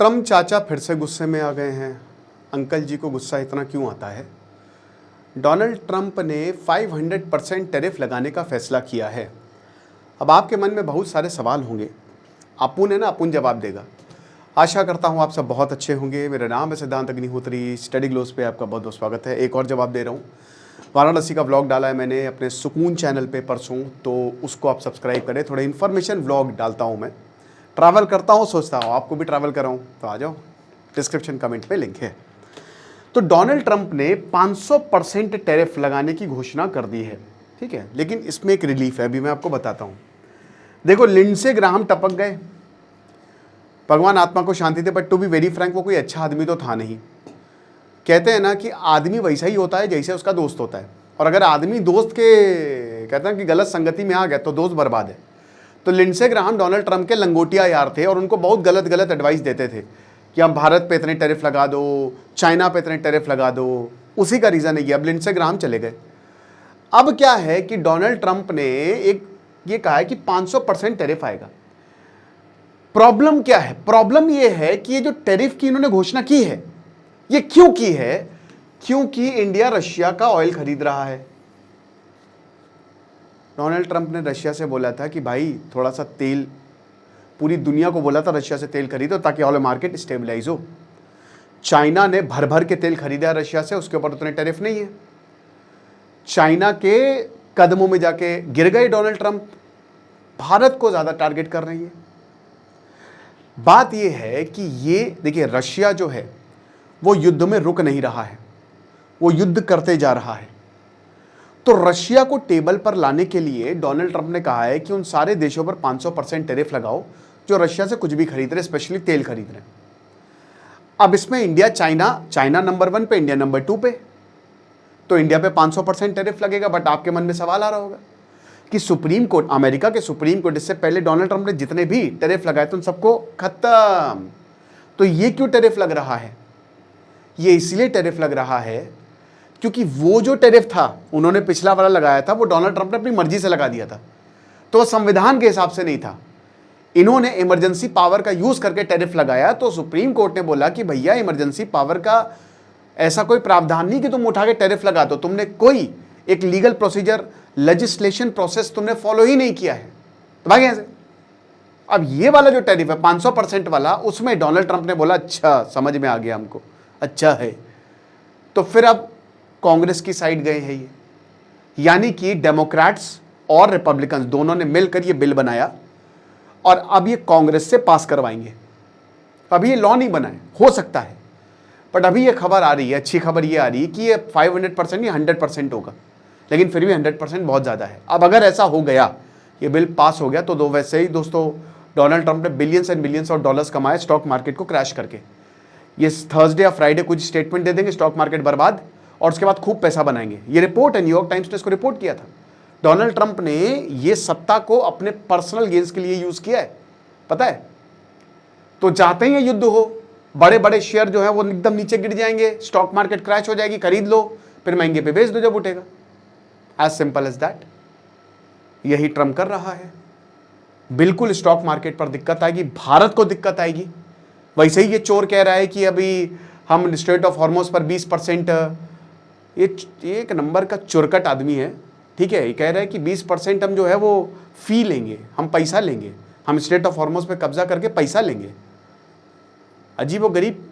Trump चाचा फिर से गुस्से में आ गए हैं। अंकल जी को गुस्सा इतना क्यों आता है? डोनाल्ड ट्रंप ने 500% टैरिफ लगाने का फैसला किया है। अब आपके मन में बहुत सारे सवाल होंगे, अपुन है ना, अपुन जवाब देगा। आशा करता हूँ आप सब बहुत अच्छे होंगे। मेरा नाम है सिद्धांत अग्निहोत्री, स्टडी ग्लोस पे आपका बहुत बहुत स्वागत है। एक और जवाब दे रहा हूँ। वाराणसी का व्लॉग डाला है मैंने अपने सुकून चैनल पे परसों, तो उसको आप सब्सक्राइब करें। थोड़े इन्फॉर्मेशन व्लॉग डालता हूँ मैं, ट्रैवल करता हूँ, सोचता हूँ आपको भी ट्रैवल कराऊँ, तो आ जाओ, डिस्क्रिप्शन कमेंट पे लिंक है। तो डोनाल्ड ट्रंप ने 500% टैरिफ लगाने की घोषणा कर दी है, ठीक है। लेकिन इसमें एक रिलीफ है, अभी मैं आपको बताता हूँ। देखो, लिंडसे ग्राहम टपक गए, भगवान आत्मा को शांति दे, but to be very frank वो कोई अच्छा आदमी तो था नहीं। कहते हैं ना कि आदमी वैसा ही होता है जैसे उसका दोस्त होता है, और अगर आदमी दोस्त के कहते हैं कि गलत संगति में आ गया तो दोस्त बर्बाद है। तो लिंडसे ग्राहम डोनाल्ड ट्रंप के लंगोटिया यार थे और उनको बहुत गलत गलत एडवाइस देते थे कि हम भारत पे इतने टैरिफ लगा दो, चाइना पे इतने टैरिफ लगा दो। उसी का रीज़न है कि अब लिंडसे ग्राहम चले गए। अब क्या है कि डोनाल्ड ट्रंप ने एक ये कहा है कि 500% टैरिफ आएगा। प्रॉब्लम क्या है? प्रॉब्लम ये है कि ये जो टैरिफ की इन्होंने घोषणा की है, ये क्यों की है? क्योंकि इंडिया रशिया का ऑयल खरीद रहा है। डोनाल्ड ट्रंप ने रशिया से बोला था कि भाई थोड़ा सा तेल, पूरी दुनिया को बोला था रशिया से तेल खरीदो ताकि ऑयल मार्केट स्टेबलाइज हो। चाइना ने भर भर के तेल खरीदा रशिया से, उसके ऊपर उतने टैरिफ नहीं है। चाइना के कदमों में जाके गिर गए डोनाल्ड ट्रंप, भारत को ज्यादा टारगेट कर रही है। बात यह है कि ये देखिए, रशिया जो है वो युद्ध में रुक नहीं रहा है, वो युद्ध करते जा रहा है। तो रशिया को टेबल पर लाने के लिए डोनाल्ड ट्रंप ने कहा है कि उन सारे देशों पर 500% टैरिफ लगाओ जो रशिया से कुछ भी खरीद रहे, स्पेशली तेल खरीद रहे। अब इसमें इंडिया, चाइना नंबर 1 पे, इंडिया नंबर 2 पे, तो इंडिया पे 500% टैरिफ लगेगा। बट आपके मन में सवाल आ रहा होगा कि सुप्रीम कोर्ट, अमेरिका के सुप्रीम कोर्ट, इससे पहले डोनाल्ड ट्रंप ने जितने भी टैरिफ लगाए थे उन सबको खत्म। तो ये क्यों टैरिफ लग रहा है? ये इसलिए टैरिफ लग रहा है क्योंकि वो जो टैरिफ था उन्होंने पिछला वाला लगाया था, वो डोनाल्ड ट्रंप ने अपनी मर्जी से लगा दिया था, तो वो संविधान के हिसाब से नहीं था। इन्होंने इमरजेंसी पावर का यूज करके टैरिफ लगाया, तो सुप्रीम कोर्ट ने बोला कि भैया इमरजेंसी पावर का ऐसा कोई प्रावधान नहीं कि तुम उठा के टैरिफ लगा दो, तुमने कोई एक लीगल प्रोसीजर, लेजिस्लेशन प्रोसेस तुमने फॉलो ही नहीं किया है, तो भागे ऐसे। अब ये वाला जो टैरिफ है 500% वाला, उसमें डोनाल्ड ट्रंप ने बोला अच्छा, समझ में आ गया हमको, अच्छा है। तो फिर अब कांग्रेस की साइड गए हैं ये, यानी कि डेमोक्रेट्स और रिपब्लिकन्स दोनों ने मिलकर ये बिल बनाया और अब ये कांग्रेस से पास करवाएंगे। अभी ये लॉ नहीं बना है, हो सकता है, बट अभी ये खबर आ रही है, अच्छी खबर ये आ रही है कि ये 500% या 100% होगा, लेकिन फिर भी 100% बहुत ज़्यादा है। अब अगर ऐसा हो गया, ये बिल पास हो गया, तो वैसे ही दोस्तों डोनाल्ड ट्रंप ने billions and billions of dollars कमाए स्टॉक मार्केट को क्रैश करके। ये थर्सडे या फ्राइडे कुछ स्टेटमेंट दे देंगे, स्टॉक मार्केट बर्बाद, और उसके बाद खूब पैसा बनाएंगे। ये रिपोर्ट है, न्यूयॉर्क टाइम्स ने इसको रिपोर्ट किया था। डोनाल्ड ट्रंप ने ये सत्ता को अपने पर्सनल गेन्स के लिए यूज किया है, पता है। तो चाहते ही युद्ध हो, बड़े बड़े शेयर जो है वो एकदम नीचे गिर जाएंगे, स्टॉक मार्केट क्रैश हो जाएगी, खरीद लो, फिर महंगे पे बेच दो जब उठेगा। As simple as that. यही ट्रंप कर रहा है। बिल्कुल स्टॉक मार्केट पर दिक्कत आएगी, भारत को दिक्कत आएगी। वैसे ही ये चोर कह रहा है कि अभी हम स्ट्रेट ऑफ हॉर्मोज पर 20%, ये एक नंबर का चुरकट आदमी है, ठीक है। ये कह रहा है कि 20% हम जो है वो फी लेंगे, हम पैसा लेंगे, हम स्ट्रेट ऑफ हॉर्मोज पे कब्जा करके पैसा लेंगे। अजीब और गरीब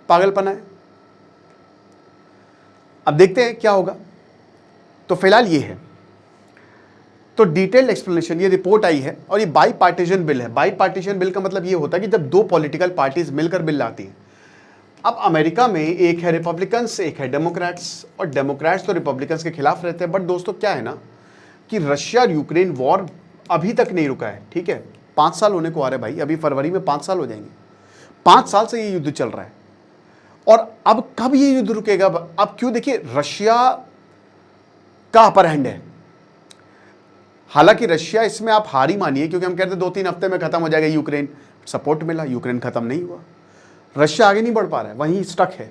पागलपना है। अब देखते हैं क्या होगा। तो फिलहाल ये है, तो डिटेल्ड एक्सप्लेनेशन, ये रिपोर्ट आई है और ये बाई पार्टीजन बिल है। बाई पार्टीजन बिल का मतलब ये होता है कि जब दो पॉलिटिकल पार्टीज मिलकर बिल लाती हैं। अब अमेरिका में एक है रिपब्लिकन्स, एक है डेमोक्रेट्स, और डेमोक्रेट्स तो रिपब्लिकन्स के खिलाफ रहते हैं। बट दोस्तों क्या है ना कि रशिया और यूक्रेन वॉर अभी तक नहीं रुका है, ठीक है। 5 साल होने को आ रहे भाई, अभी फरवरी में 5 साल हो जाएंगे। 5 साल से ये युद्ध चल रहा है, और अब कब ये युद्ध रुकेगा? अब क्यों, देखिए रशिया का अपर हैंड है। हालांकि रशिया इसमें आप हार ही मानिए, क्योंकि हम कहते हैं 2-3 हफ्ते में खत्म हो जाएगा यूक्रेन, सपोर्ट मिला, यूक्रेन खत्म नहीं हुआ, रशिया आगे नहीं बढ़ पा रहा है, वहीं स्टक है।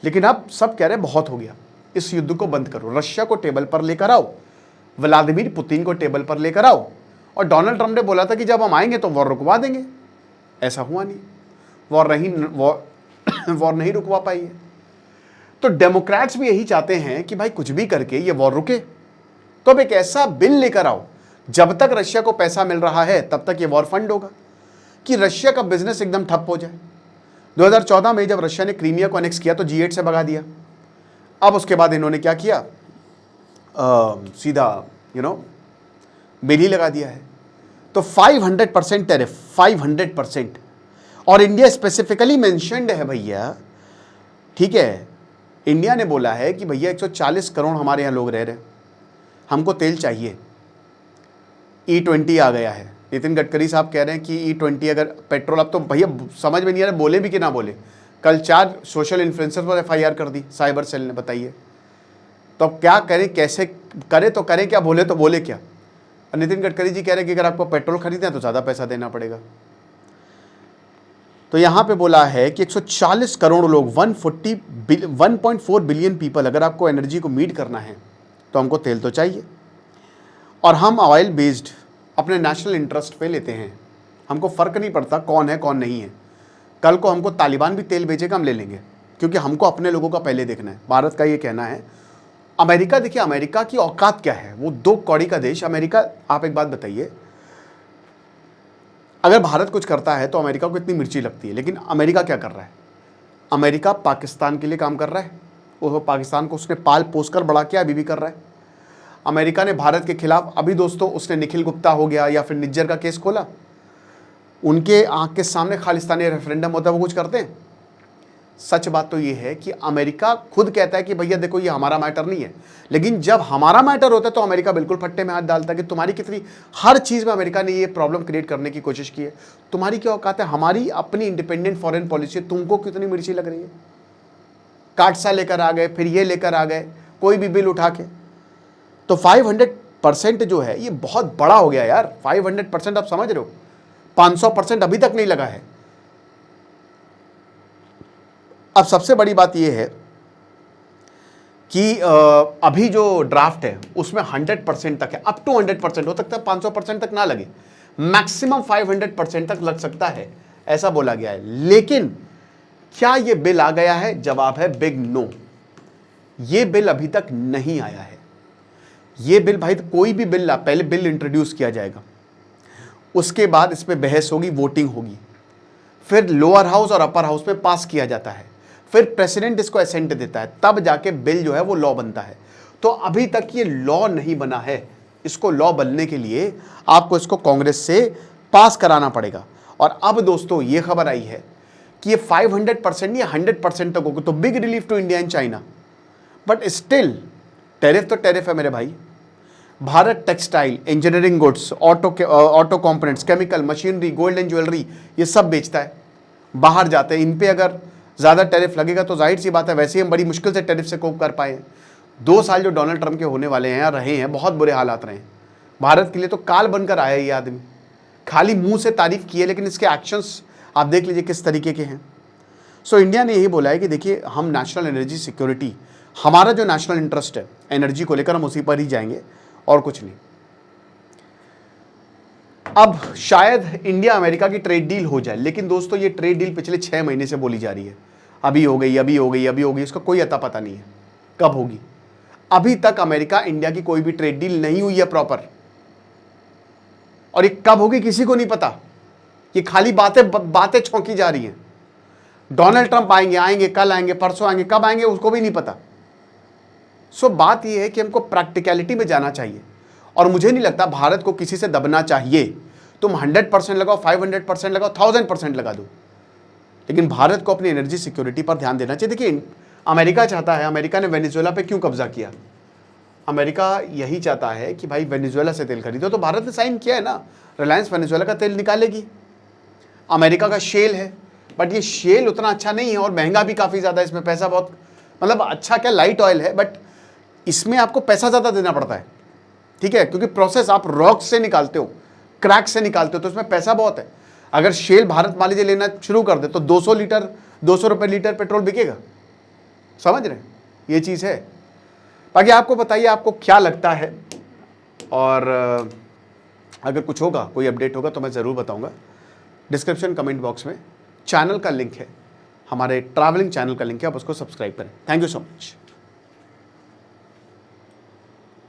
लेकिन अब सब कह रहे हैं बहुत हो गया, इस युद्ध को बंद करो, रशिया को टेबल पर लेकर आओ, व्लादिमीर पुतिन को टेबल पर लेकर आओ। और डोनाल्ड ट्रंप ने बोला था कि जब हम आएंगे तो वॉर रुकवा देंगे, ऐसा हुआ नहीं। वॉर नहीं रुकवा पाई है। तो डेमोक्रेट्स भी यही चाहते हैं कि भाई कुछ भी करके ये वॉर रुके, तो अब एक ऐसा बिल लेकर आओ जब तक रशिया को पैसा मिल रहा है तब तक ये वॉर फंड होगा, कि रशिया का बिजनेस एकदम ठप हो जाए। 2014 में जब रशिया ने क्रीमिया को अनेक्स किया तो G8 से भगा दिया। अब उसके बाद इन्होंने क्या किया, सीधा बिल ही लगा दिया है। तो 500% टैरिफ, 500%, और इंडिया स्पेसिफिकली मेंशन्ड है भैया, ठीक है। इंडिया ने बोला है कि भैया 140 करोड़ हमारे यहाँ लोग रह रहे हैं, हमको तेल चाहिए। E20 आ गया है, नितिन गडकरी साहब कह रहे हैं कि E20 अगर पेट्रोल, अब तो भैया समझ में नहीं आ रहा बोले भी कि ना बोले। कल 4 सोशल इन्फ्लुएंसर पर FIR कर दी साइबर सेल ने, बताइए। तो अब क्या करें, कैसे करें, तो करें क्या, बोले तो बोले क्या। नितिन गडकरी जी कह रहे हैं कि अगर आपको पेट्रोल खरीदना है तो ज़्यादा पैसा देना पड़ेगा। तो यहाँ पे बोला है कि 140 करोड़ लोग, 1.4 बिलियन पीपल, अगर आपको एनर्जी को मीट करना है तो हमको तेल तो चाहिए, और हम ऑयल बेस्ड अपने नेशनल इंटरेस्ट पे लेते हैं। हमको फ़र्क नहीं पड़ता कौन है कौन नहीं है। कल को हमको तालिबान भी तेल बेचेगा, हम ले लेंगे, क्योंकि हमको अपने लोगों का पहले देखना है। भारत का ये कहना है। अमेरिका, देखिए अमेरिका की औकात क्या है, वो 2 कौड़ी का देश अमेरिका। आप एक बात बताइए, अगर भारत कुछ करता है तो अमेरिका को इतनी मिर्ची लगती है, लेकिन अमेरिका क्या कर रहा है? अमेरिका पाकिस्तान के लिए काम कर रहा है, वो पाकिस्तान को उसने पाल पोस कर बड़ा किया, अभी भी कर रहा है। अमेरिका ने भारत के खिलाफ, अभी दोस्तों उसने निखिल गुप्ता हो गया या फिर निज्जर का केस खोला, उनके आंख के सामने खालिस्तानी रेफरेंडम होता है, वो कुछ करते हैं? सच बात तो ये है कि अमेरिका खुद कहता है कि भैया देखो ये हमारा मैटर नहीं है, लेकिन जब हमारा मैटर होता है तो अमेरिका बिल्कुल फट्टे में हाथ डालता है कि तुम्हारी कितनी, हर चीज़ में अमेरिका ने ये प्रॉब्लम क्रिएट करने की कोशिश की है। तुम्हारी क्या औकात है, हमारी अपनी इंडिपेंडेंट फॉरेन पॉलिसी, तुमको कितनी मिर्ची लग रही है? काटसा लेकर आ गए, फिर ये लेकर आ गए, कोई भी बिल उठा के। तो 500% जो है ये बहुत बड़ा हो गया यार। 500% आप समझ रहे हो, 500% अभी तक नहीं लगा है। अब सबसे बड़ी बात यह है कि अभी जो ड्राफ्ट है उसमें 100% तक है, अप टू 100%, हो सकता है 500% तक ना लगे, मैक्सिमम 500% तक लग सकता है, ऐसा बोला गया है। लेकिन क्या यह बिल आ गया है? जवाब है बिग नो। यह बिल अभी तक नहीं आया है। यह बिल भाई, तो कोई भी बिल, पहले बिल इंट्रोड्यूस किया जाएगा, उसके बाद इस पर बहस होगी, वोटिंग होगी, फिर लोअर हाउस और अपर हाउस में पास किया जाता है, फिर प्रेसिडेंट इसको असेंट देता है, तब जाके बिल जो है वो लॉ बनता है। तो अभी तक ये लॉ नहीं बना है। इसको लॉ बनने के लिए आपको इसको कांग्रेस से पास कराना पड़ेगा। और अब दोस्तों ये खबर आई है कि ये 500% या 100% तक होगा, तो big relief to India and China. But still tariff तो टैरिफ है मेरे भाई। Bharat textile, engineering goods, auto components, chemical, machinery, gold and jewellery, ये सब बेचता है, बाहर जाते हैं। इन पे अगर ज़्यादा टैरिफ लगेगा तो जाहिर सी बात है, वैसे ही हम बड़ी मुश्किल से टैरिफ से कोप कर पाए हैं। 2 साल जो डोनाल्ड ट्रंप के होने वाले हैं या रहे हैं, बहुत बुरे हालात रहे हैं भारत के लिए। तो काल बनकर आया ये आदमी, खाली मुंह से तारीफ की है, लेकिन इसके एक्शंस आप देख लीजिए किस तरीके के हैं। सो इंडिया ने यही बोला है कि देखिए हम नेशनल एनर्जी सिक्योरिटी, हमारा जो नेशनल इंटरेस्ट है एनर्जी को लेकर, हम उसी पर ही जाएंगे और कुछ नहीं। अब शायद इंडिया अमेरिका की ट्रेड डील हो जाए, लेकिन दोस्तों ये ट्रेड डील पिछले 6 महीने से बोली जा रही है, अभी हो गई, अभी हो गई, अभी हो गई, इसका कोई अता पता नहीं है कब होगी। अभी तक अमेरिका इंडिया की कोई भी ट्रेड डील नहीं हुई है प्रॉपर, और ये कब होगी किसी को नहीं पता। ये खाली बातें छौंकी जा रही हैं। डोनाल्ड ट्रंप आएंगे, कल आएंगे, परसों आएंगे, कब आएंगे उसको भी नहीं पता। सो बात यह है कि हमको प्रैक्टिकलिटी में जाना चाहिए, और मुझे नहीं लगता भारत को किसी से दबना चाहिए। तुम 100% लगाओ, 500% लगाओ, 1000% लगा दो, लेकिन भारत को अपनी एनर्जी सिक्योरिटी पर ध्यान देना चाहिए। देखिए अमेरिका चाहता है, अमेरिका ने वेनेजुएला पे क्यों कब्जा किया? अमेरिका यही चाहता है कि भाई वेनेजुएला से तेल खरीदो, तो भारत ने साइन किया है ना, रिलायंस वेनेजुएला का तेल निकालेगी। अमेरिका का शेल है, बट ये शेल उतना अच्छा नहीं है और महंगा भी काफ़ी ज़्यादा है, इसमें पैसा बहुत, मतलब अच्छा क्या, लाइट ऑयल है, बट इसमें आपको पैसा ज़्यादा देना पड़ता है, ठीक है, क्योंकि प्रोसेस आप रॉक से निकालते हो, क्रैक से निकालते हो, तो इसमें पैसा बहुत है। अगर शेल भारत मान लीजिए लेना शुरू कर दे तो 200 रुपये लीटर पेट्रोल बिकेगा, समझ रहे हैं, ये चीज़ है। बाकी आपको बताइए आपको क्या लगता है, और अगर कुछ होगा, कोई अपडेट होगा तो मैं ज़रूर बताऊंगा। डिस्क्रिप्शन कमेंट बॉक्स में चैनल का लिंक है, हमारे ट्रैवलिंग चैनल का लिंक है, आप उसको सब्सक्राइब करें। Thank you so much.